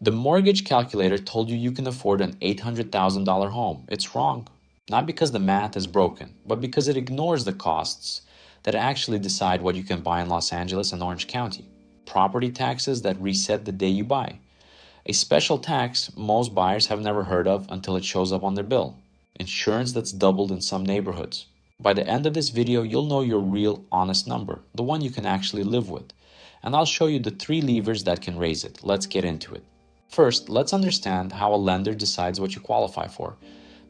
The mortgage calculator told you you can afford an $800,000 home. It's wrong. Not because the math is broken, but because it ignores the costs that actually decide what you can buy in Los Angeles and Orange County. Property taxes that reset the day you buy. A special tax most buyers have never heard of until it shows up on their bill. Insurance that's doubled in some neighborhoods. By the end of this video, you'll know your real, honest number, the one you can actually live with. And I'll show you the 3 levers that can raise it. Let's get into it. First, let's understand how a lender decides what you qualify for,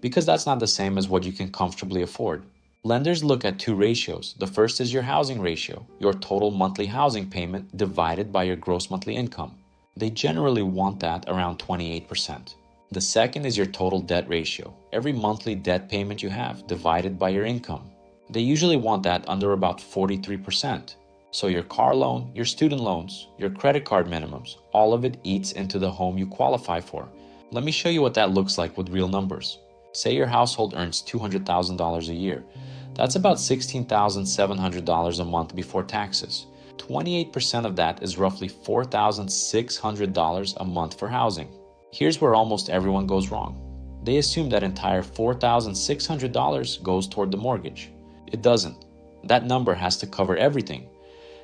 because that's not the same as what you can comfortably afford. Lenders look at 2 ratios. The first is your housing ratio, your total monthly housing payment divided by your gross monthly income. They generally want that around 28%. The second is your total debt ratio, every monthly debt payment you have divided by your income. They usually want that under about 43%. So your car loan, your student loans, your credit card minimums, all of it eats into the home you qualify for. Let me show you what that looks like with real numbers. Say your household earns $200,000 a year. That's about $16,700 a month before taxes. 28% of that is roughly $4,600 a month for housing. Here's where almost everyone goes wrong. They assume that entire $4,600 goes toward the mortgage. It doesn't. That number has to cover everything.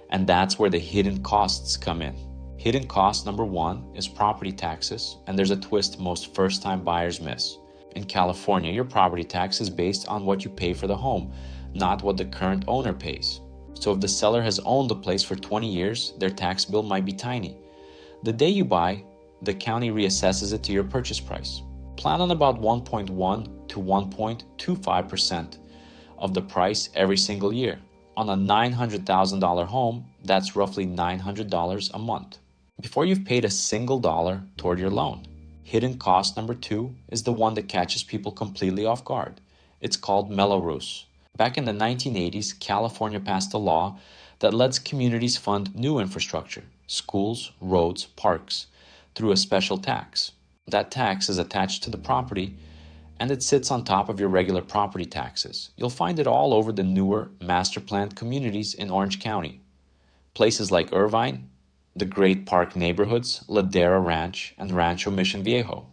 And that's where the hidden costs come in. Hidden cost number 1 is property taxes, and there's a twist most first-time buyers miss. In California, your property tax is based on what you pay for the home, not what the current owner pays. So if the seller has owned the place for 20 years, their tax bill might be tiny. The day you buy, the county reassesses it to your purchase price. Plan on about 1.1 to 1.25% of the price every single year. On a $900,000 home, that's roughly $900 a month, before you've paid a single dollar toward your loan. Hidden cost number 2 is the one that catches people completely off guard. It's called Mello-Roos. Back in the 1980s, California passed a law that lets communities fund new infrastructure, schools, roads, parks, through a special tax. That tax is attached to the property, and it sits on top of your regular property taxes. You'll find it all over the newer master-planned communities in Orange County. Places like Irvine, the Great Park neighborhoods, Ladera Ranch, and Rancho Mission Viejo.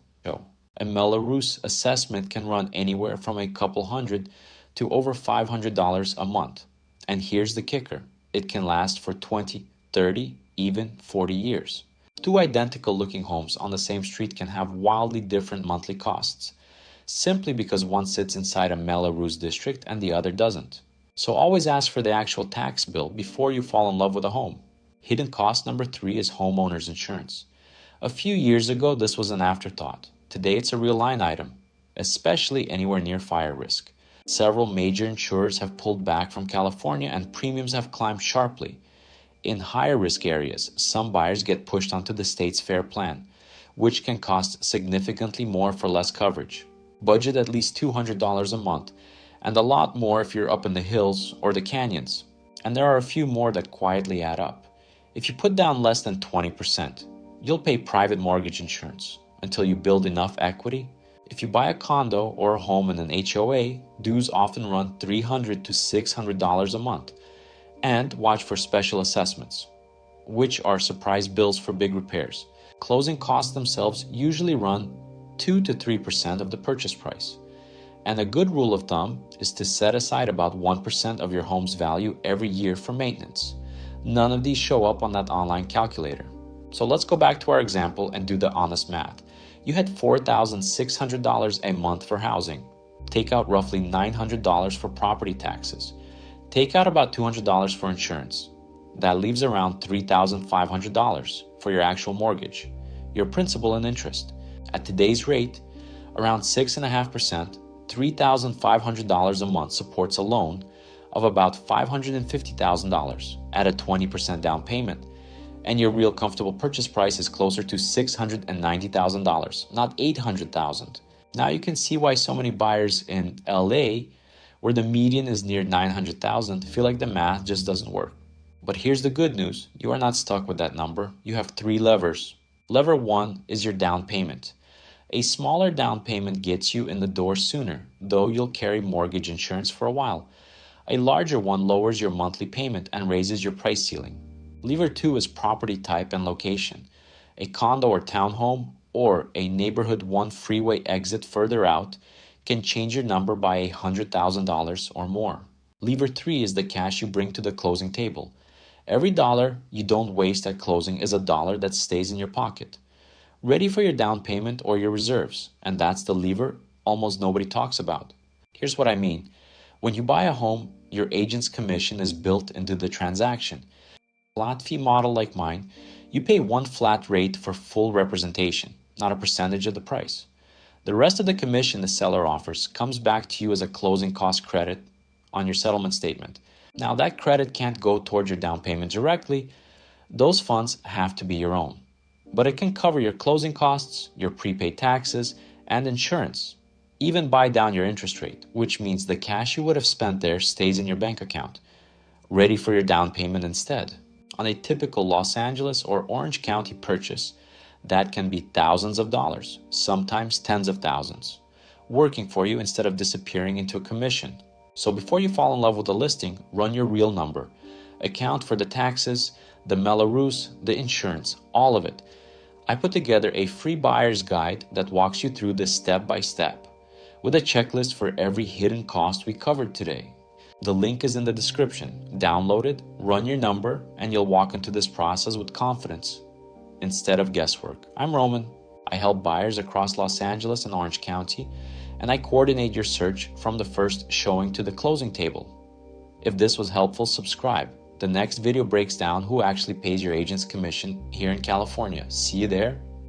A Mello-Roos assessment can run anywhere from a couple hundred to over $500 a month. And here's the kicker. It can last for 20, 30, even 40 years. 2 identical looking homes on the same street can have wildly different monthly costs, simply because one sits inside a Mello-Roos district and the other doesn't. So always ask for the actual tax bill before you fall in love with a home. Hidden cost number 3 is homeowners insurance. A few years ago, this was an afterthought. Today, it's a real line item, especially anywhere near fire risk. Several major insurers have pulled back from California and premiums have climbed sharply. In higher risk areas, some buyers get pushed onto the state's fair plan, which can cost significantly more for less coverage. Budget at least $200 a month, and a lot more if you're up in the hills or the canyons. And there are a few more that quietly add up. If you put down less than 20%, you'll pay private mortgage insurance until you build enough equity. If you buy a condo or a home in an HOA, dues often run $300 to $600 a month. And watch for special assessments, which are surprise bills for big repairs. Closing costs themselves usually run 2 to 3% of the purchase price. And a good rule of thumb is to set aside about 1% of your home's value every year for maintenance. None of these show up on that online calculator. So let's go back to our example and do the honest math. You had $4,600 a month for housing. Take out roughly $900 for property taxes. Take out about $200 for insurance. That leaves around $3,500 for your actual mortgage, your principal and interest. At today's rate, around 6.5%, $3,500 a month supports a loan of about $550,000 at a 20% down payment, and your real comfortable purchase price is closer to $690,000, not $800,000. Now you can see why so many buyers in LA, where the median is near $900,000, feel like the math just doesn't work. But here's the good news. You are not stuck with that number. You have 3 levers. Lever 1 is your down payment. A smaller down payment gets you in the door sooner, though you'll carry mortgage insurance for a while. A larger one lowers your monthly payment and raises your price ceiling. Lever 2 is property type and location. A condo or townhome or a neighborhood 1 freeway exit further out can change your number by $100,000 or more. Lever 3 is the cash you bring to the closing table. Every dollar you don't waste at closing is a dollar that stays in your pocket, ready for your down payment or your reserves, and that's the lever almost nobody talks about. Here's what I mean. When you buy a home, your agent's commission is built into the transaction. Flat fee model like mine, you pay one flat rate for full representation, not a percentage of the price. The rest of the commission the seller offers comes back to you as a closing cost credit on your settlement statement. Now that credit can't go towards your down payment directly. Those funds have to be your own. But it can cover your closing costs, your prepaid taxes, and insurance. Even buy down your interest rate, which means the cash you would have spent there stays in your bank account, ready for your down payment instead. On a typical Los Angeles or Orange County purchase, that can be thousands of dollars, sometimes tens of thousands, working for you instead of disappearing into a commission. So before you fall in love with a listing, run your real number. Account for the taxes, the Mello-Roos, the insurance, all of it. I put together a free buyer's guide that walks you through this step by step, with a checklist for every hidden cost we covered today. The link is in the description. Download it, run your number, and you'll walk into this process with confidence instead of guesswork. I'm Roman. I help buyers across Los Angeles and Orange County, and I coordinate your search from the first showing to the closing table. If this was helpful, subscribe. The next video breaks down who actually pays your agent's commission here in California. See you there.